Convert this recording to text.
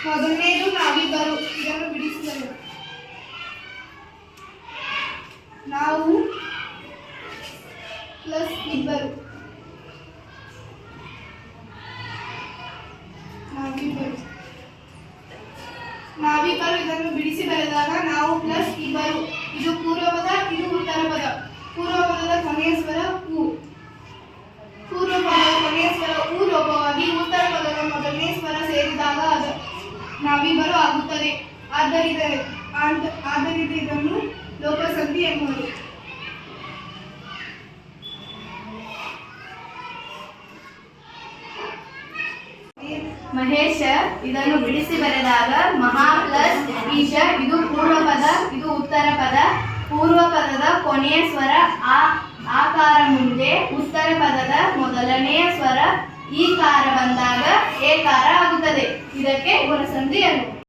ಮೊದಲನೇದು ನಾವಿಬ್ಬರು. ಇದನ್ನು ಬಿಡಿಸಿದರು. ನಾವು ಪ್ಲಸ್ ಇಬ್ಬರು. ನಾವಿಬ್ಬರು ಇದನ್ನು ಬಿಡಿಸಿ ಬರೆದಾಗ ನಾವು ಪ್ಲಸ್ ಇಬ್ಬರು. ಇದು ಪೂರ್ವ ಪದ, ಇದು ಉತ್ತರ ಪದ. ಪೂರ್ವ ಪದದ ಕೊನೆಯ ಸ್ವರ ಉ. ಪೂರ್ವ ಪದದ ಕೊನೆಯ ಸ್ವರ ಉ ಲೋಪವಾಗಿ ಉತ್ತರ ಪದದ ಮೊದಲನೇ ಸ್ವರ ಸೇರಿದಾಗ ಅದು ನಾವಿಬ್ಬರು ಆಗುತ್ತದೆ. ಆದ್ದರಿಂದ ಇದನ್ನು ಲೋಪಸಂಧಿ ಎನ್ನುವುದು. ಮಹೇಶ ಇದನ್ನು ಬಿಡಿಸಿ ಬರೆದಾಗ ಮಹಾ ಪ್ಲಸ್ ಈಶ. ಇದು ಪೂರ್ವ ಪದ, ಇದು ಉತ್ತರ ಪದ. ಪೂರ್ವ ಪದದ ಕೊನೆಯ ಸ್ವರ ಆಕಾರ ಮುಂದೆ ಉತ್ತರ ಪದದ ಮೊದಲನೆಯ ಸ್ವರ ಈ ಕಾರ ಬಂದಾಗ ಏಕಾರ ಆಗುತ್ತದೆ. ಇದಕ್ಕೆ ಗುಣಸಂಧಿ ಎನ್ನುವುದು.